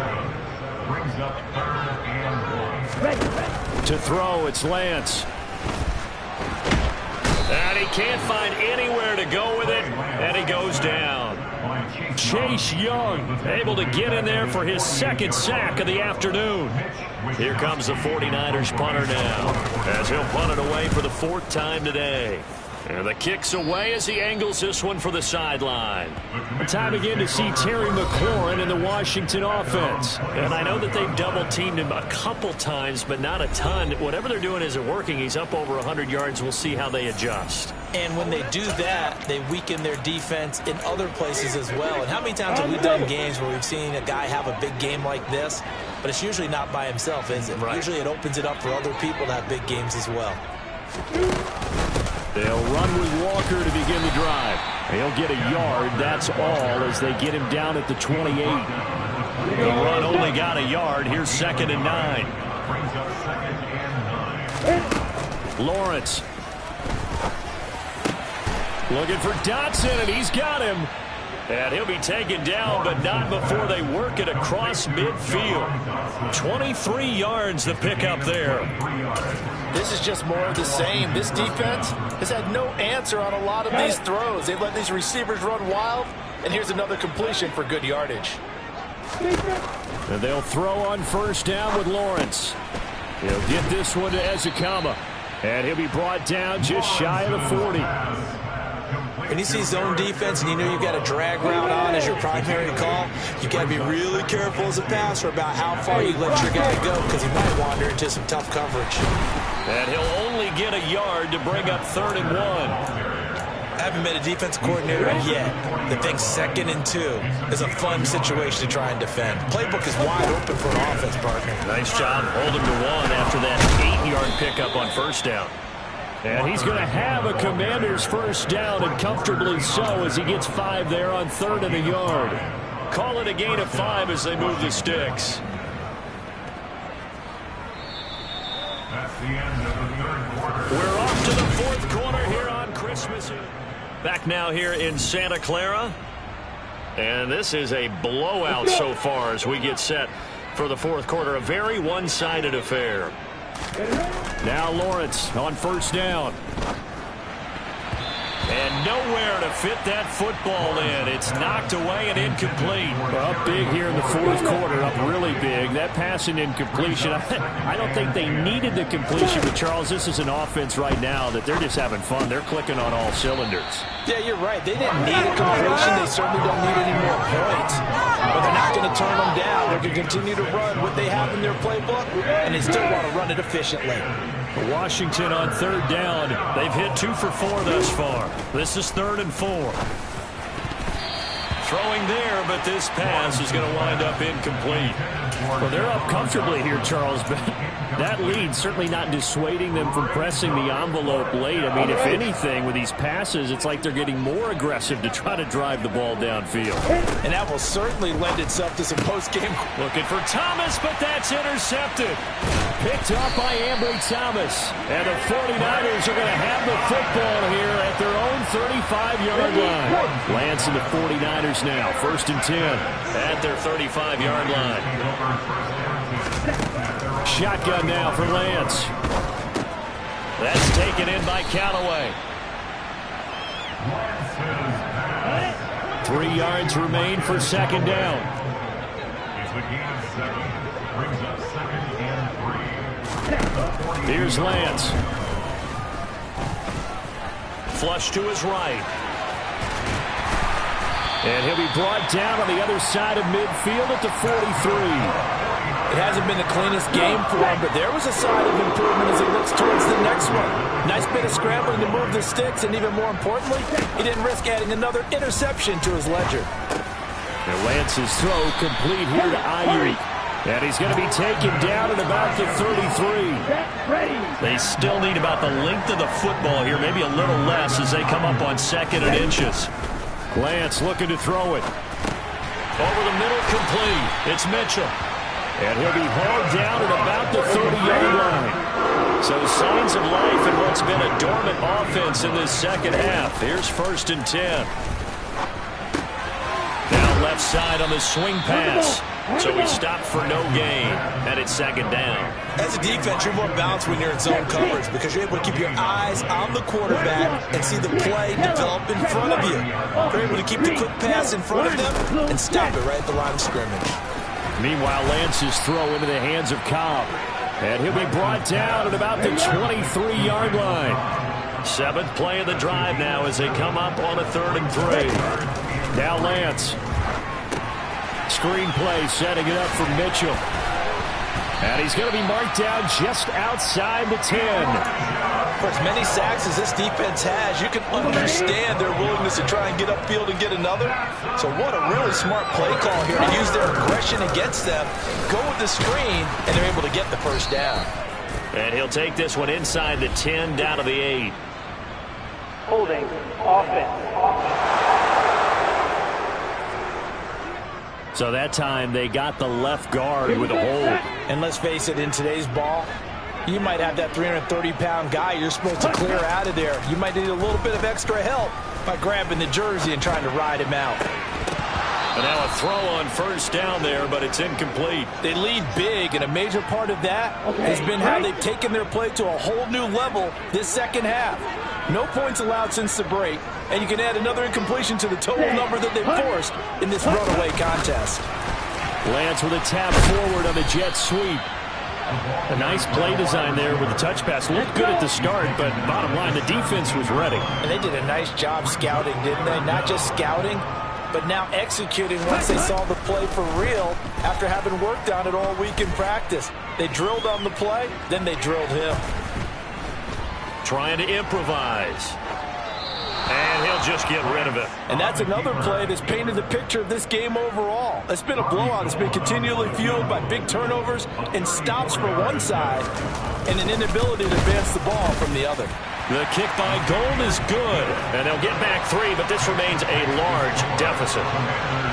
To throw, it's Lance. And he can't find anywhere to go with it, and he goes down. Chase Young able to get in there for his second sack of the afternoon. Here comes the 49ers punter now, as he'll punt it away for the 4th time today. And the kick's away as he angles this one for the sideline. Time again to see Terry McLaurin in the Washington offense. And I know that they've double-teamed him a couple times, but not a ton. Whatever they're doing isn't working. He's up over 100 yards. We'll see how they adjust. And when they do that, they weaken their defense in other places as well. And how many times have we done games where we've seen a guy have a big game like this, but it's usually not by himself, is it? Right. Usually it opens it up for other people to have big games as well. They'll run with Walker to begin the drive. He'll get a yard, that's all, as they get him down at the 28. The run only got a yard. Here's 2nd and 9. Lawrence. Looking for Dotson, and he's got him. And he'll be taken down, but not before they work it across midfield. 23 yards the pickup there. This is just more of the same. This defense has had no answer on a lot of these throws. They've let these receivers run wild, and here's another completion for good yardage. And they'll throw on 1st down with Lawrence. He'll get this one to Ezekama, and he'll be brought down just shy of the 40. When you see zone defense and you know you've got a drag route on as your primary call, you got to be really careful as a passer about how far you let your guy go, because he might wander into some tough coverage. And he'll only get a yard to bring up 3rd and 1. I haven't met a defense coordinator yet that thinks 2nd and 2 is a fun situation to try and defend. Playbook is wide open for an offense partner. Nice job holding to 1 after that 8-yard pickup on 1st down. And he's going to have a Commander's 1st down, and comfortably so, as he gets 5 there on 3rd and a yard. Call it a gain of 5 as they move the sticks. That's the end of the 3rd quarter. We're off to the 4th quarter here on Christmas Eve. Back now here in Santa Clara. And this is a blowout so far as we get set for the 4th quarter. A very one-sided affair. Now Lawrence on 1st down. And nowhere to fit that football in. It's knocked away and incomplete. Up big here in the 4th quarter, up really big. That pass and incompletion, I don't think they needed the completion, but Charles, this is an offense right now that they're just having fun. They're clicking on all cylinders. Yeah, you're right. They didn't need a completion. They certainly don't need any more points. But they're not going to turn them down. They're going to continue to run what they have in their playbook, and they still want to run it efficiently. Washington on 3rd down. They've hit 2 for 4 thus far. This is 3rd and 4. Throwing there, but this pass is going to wind up incomplete. Well, they're up comfortably here, Charles, but that lead certainly not dissuading them from pressing the envelope late. I mean, if anything, with these passes, it's like they're getting more aggressive to try to drive the ball downfield. And that will certainly lend itself to some post-game. Looking for Thomas, but that's intercepted. Picked up by Ambry Thomas. And the 49ers are going to have the football here at their own 35-yard line. Lance and the 49ers now, 1st and 10. At their 35-yard line. Shotgun now for Lance. That's taken in by Callaway. 3 yards remain for 2nd down. It's a gain of 7. Brings up 2nd and 3. Here's Lance. Flush to his right. And he'll be brought down on the other side of midfield at the 43. It hasn't been the cleanest game for him, but there was a sign of improvement as he looks towards the next one. Nice bit of scrambling to move the sticks, and even more importantly, he didn't risk adding another interception to his ledger. And Lance's throw complete here to Ayuk. And he's going to be taken down at about the 33. They still need about the length of the football here, maybe a little less as they come up on 2nd and inches. Lance looking to throw it. Over the middle, complete. It's Mitchell. And he'll be hauled down at about the 30-yard line. So signs of life in what's been a dormant offense in this 2nd half. Here's 1st and 10. Down left side on the swing pass. So he stopped for no gain, and it's 2nd down. As a defense, you're more balanced when you're in zone coverage because you're able to keep your eyes on the quarterback and see the play develop in front of you. You're able to keep the quick pass in front of them and stop it right at the line of scrimmage. Meanwhile, Lance's throw into the hands of Cobb. And he'll be brought down at about the 23-yard line. 7th play of the drive now as they come up on a 3rd and 3. Now Lance. Screenplay setting it up for Mitchell. And he's going to be marked down just outside the 10. For as many sacks as this defense has, you can understand their willingness to try and get upfield and get another. So what a really smart play call here to use their aggression against them, go with the screen, and they're able to get the 1st down. And he'll take this one inside the 10 down to the 8. Holding offense. So that time they got the left guard with a hold. And let's face it, in today's ball, you might have that 330-pound guy you're supposed to clear out of there. You might need a little bit of extra help by grabbing the jersey and trying to ride him out. And now a throw on first down there, but it's incomplete. They lead big, and a major part of that has been how they've taken their play to a whole new level this second half. No points allowed since the break, and you can add another incompletion to the total number that they forced in this runaway contest. Lance with a tap forward on the jet sweep. A nice play design there with the touch pass. Looked good at the start, but bottom line, the defense was ready. And they did a nice job scouting, didn't they? Not just scouting, but now executing once they saw the play for real after having worked on it all week in practice. They drilled on the play, then they drilled him. Trying to improvise. And he'll just get rid of it. And that's another play that's painted the picture of this game overall. It's been a blowout. It's been continually fueled by big turnovers and stops for one side and an inability to advance the ball from the other. The kick by Gold is good. And they'll get back 3, but this remains a large deficit.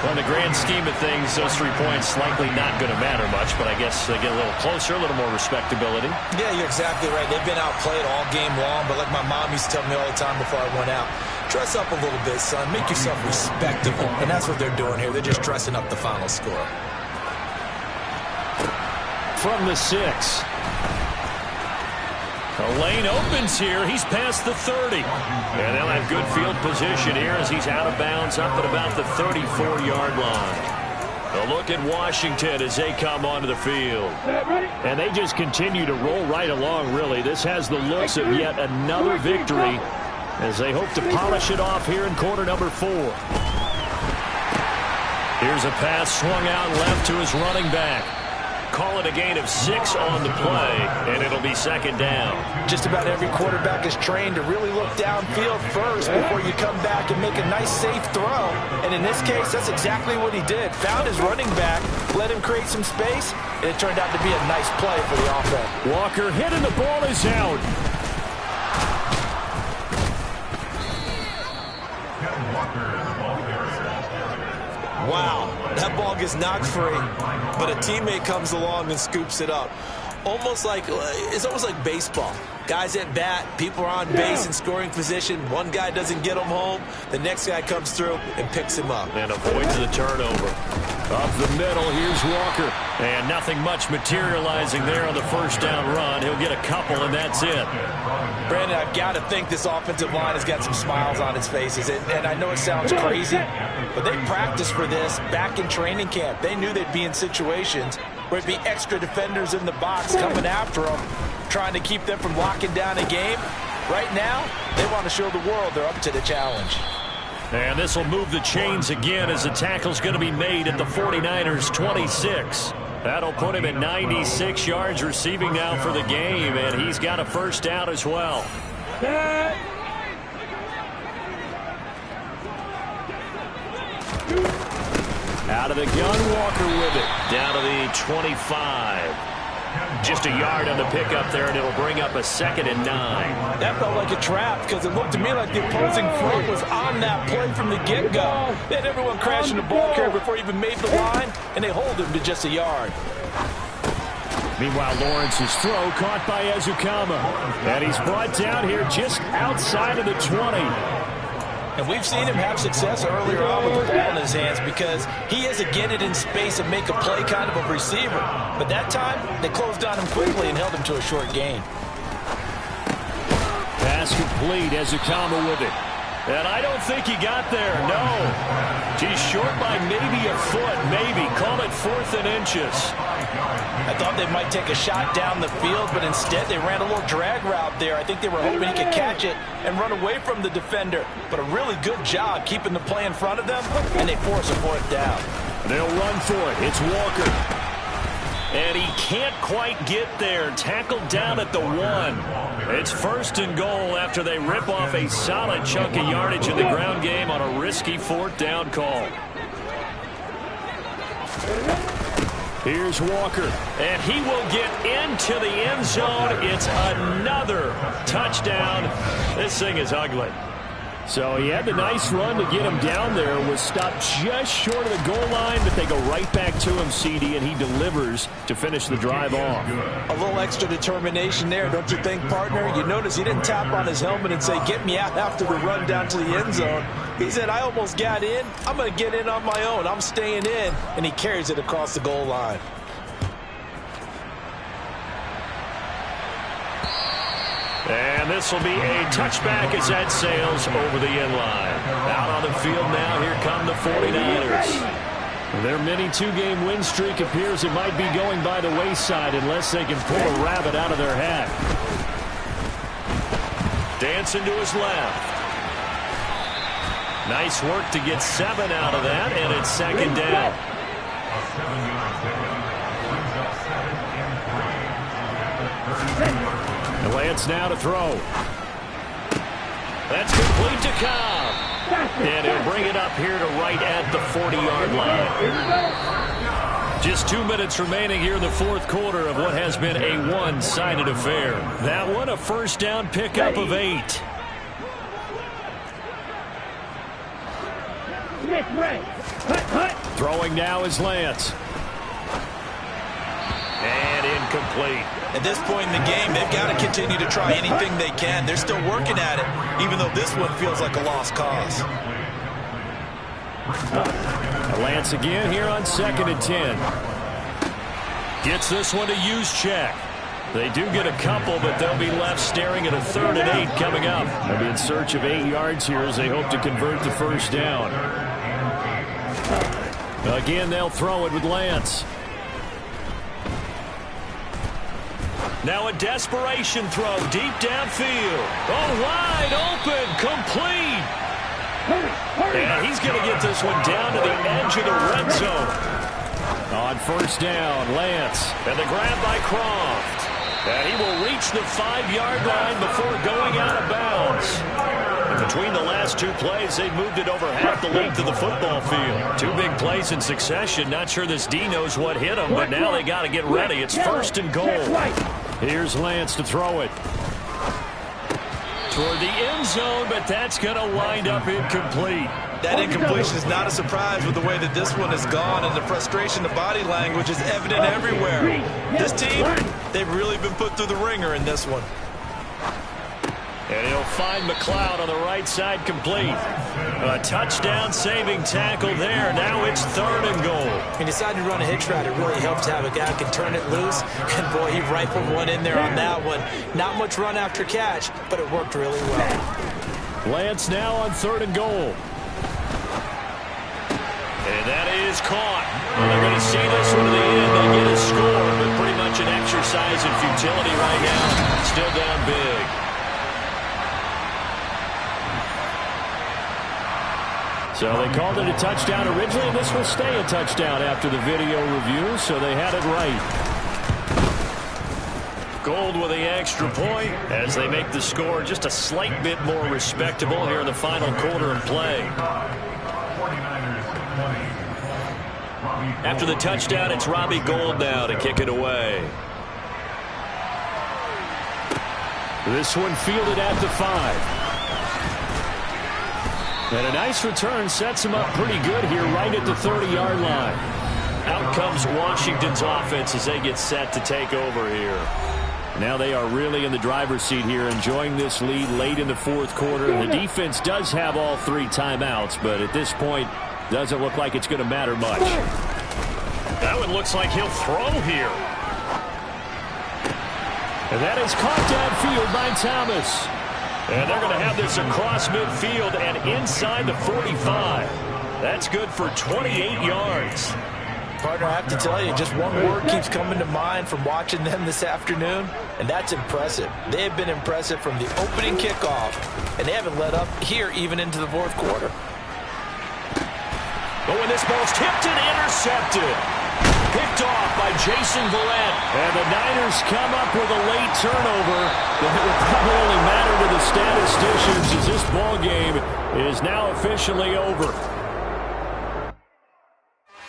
Well, in the grand scheme of things, those 3 points likely not going to matter much, but I guess they get a little closer, a little more respectability. Yeah, you're exactly right. They've been outplayed all game long, but like my mom used to tell me all the time before I went out, dress up a little bit, son. Make yourself respectable. And that's what they're doing here. They're just dressing up the final score. From the 6. The lane opens here. He's past the 30. And they'll have good field position here as he's out of bounds up at about the 34-yard line. A look at Washington as they come onto the field. And they just continue to roll right along, really. This has the looks of yet another victory as they hope to polish it off here in quarter number 4. Here's a pass swung out left to his running back. Call it a gain of 6 on the play, and it'll be second down. Just about every quarterback is trained to really look downfield first before you come back and make a nice, safe throw. And in this case, that's exactly what he did. Found his running back, let him create some space, and it turned out to be a nice play for the offense. Walker hit and the ball is out. Wow, that ball gets knocked free, but a teammate comes along and scoops it up. It's almost like baseball. Guys at bat, people are on base in scoring position. One guy doesn't get him home. The next guy comes through and picks him up. And avoids the turnover. Up the middle, here's Walker. And nothing much materializing there on the first down run. He'll get a couple, and that's it. Brandon, I've got to think this offensive line has got some smiles on its faces. And I know it sounds crazy, but they practiced for this back in training camp. They knew they'd be in situations where it'd be extra defenders in the box coming after them, trying to keep them from locking down a game. Right now, they want to show the world they're up to the challenge. And this will move the chains again as the tackle's going to be made at the 49ers 26. That'll put him at 96 yards receiving now for the game, and he's got a first down as well. Out of the gun, Walker with it. Down to the 25. Just a yard on the pickup there, and it'll bring up a 2nd and 9. That felt like a trap because it looked to me like the opposing front was on that play from the get-go. They had everyone crashing the ball carrier before he even made the line, and they hold him to just a yard. Meanwhile, Lawrence's throw caught by Ezukama. And he's brought down here just outside of the 20. And we've seen him have success earlier on with the ball in his hands because he is a get it in space and make a play kind of a receiver. But that time, they closed on him quickly and held him to a short gain. Pass complete, Ezukama with it. And I don't think he got there, no. He's short by maybe a foot, maybe. Call it 4th and inches. I thought they might take a shot down the field, but instead they ran a little drag route there. I think they were hoping he could catch it and run away from the defender. But a really good job keeping the play in front of them, and they force a 4th down. They'll run for it. It's Walker. And he can't quite get there. Tackled down at the 1. It's 1st and goal after they rip off a solid chunk of yardage in the ground game on a risky 4th down call. Here's Walker. And he will get into the end zone. It's another touchdown. This thing is ugly. So he had the nice run to get him down there, was stopped just short of the goal line, but they go right back to him, CD, and he delivers to finish the drive off. A little extra determination there, don't you think, partner? You notice he didn't tap on his helmet and say, get me out after the run down to the end zone. He said, I almost got in. I'm going to get in on my own. I'm staying in. And he carries it across the goal line. And this will be a touchback as that sails over the end line. Out on the field now, here come the 49ers. Their mini two-game win streak appears it might be going by the wayside unless they can pull a rabbit out of their hat. Dancing to his left. Nice work to get 7 out of that, and it's second down. A 7-yard pickup brings up 7 and 3. And Lance now to throw. That's complete to Cobb. And he'll bring it up here to right at the 40-yard line. Just 2 minutes remaining here in the fourth quarter of what has been a one-sided affair. That one a first down pickup of 8. Throwing now is Lance. And incomplete. At this point in the game, they've got to continue to try anything they can. They're still working at it, even though this one feels like a lost cause. Lance again here on 2nd and 10. Gets this one to use check. They do get a couple, but they'll be left staring at a 3rd and 8 coming up. They'll be in search of 8 yards here as they hope to convert the first down. Again, they'll throw it with Lance. Now a desperation throw deep downfield. Oh, wide open, complete. And he's going to get this one down to the edge of the red zone. On first down, Lance. And the grab by Croft. And he will reach the 5-yard line before going out of bounds. And between the last 2 plays, they've moved it over half the length of the football field. 2 big plays in succession. Not sure this D knows what hit him, but now they got to get ready. It's 1st and goal. Here's Lance to throw it. Toward the end zone, but that's going to wind up incomplete. That incompletion is not a surprise with the way that this one has gone, and the frustration, the body language is evident everywhere. This team, they've really been put through the ringer in this one. And he'll find McLeod on the right side complete. A touchdown-saving tackle there. Now it's 3rd and goal. He decided to run a hitch route. It really helps to have a guy who can turn it loose. And, boy, he rifled one in there on that one. Not much run after catch, but it worked really well. Lance now on 3rd and goal. And that is caught. Well, they're going to see this one to the end. They get a score, but pretty much an exercise in futility right now. Still down big. So they called it a touchdown originally, and this will stay a touchdown after the video review, so they had it right. Gold with the extra point as they make the score just a slight bit more respectable here in the final quarter of play. After the touchdown, it's Robbie Gould now to kick it away. This one fielded at the 5. And a nice return sets him up pretty good here right at the 30-yard line. Out comes Washington's offense as they get set to take over here. Now they are really in the driver's seat here, enjoying this lead late in the fourth quarter. The defense does have all 3 timeouts, but at this point, doesn't look like it's going to matter much. That one looks like he'll throw here. And that is caught downfield by Thomas. And they're going to have this across midfield and inside the 45. That's good for 28 yards. Partner, I have to tell you, just one word keeps coming to mind from watching them this afternoon, and that's impressive. They have been impressive from the opening kickoff, and they haven't let up here even into the fourth quarter. But when this ball's tipped and intercepted. Picked off by Jason Verrett. And the Niners come up with a late turnover. But it will probably only matter to the statisticians as this ball game is now officially over.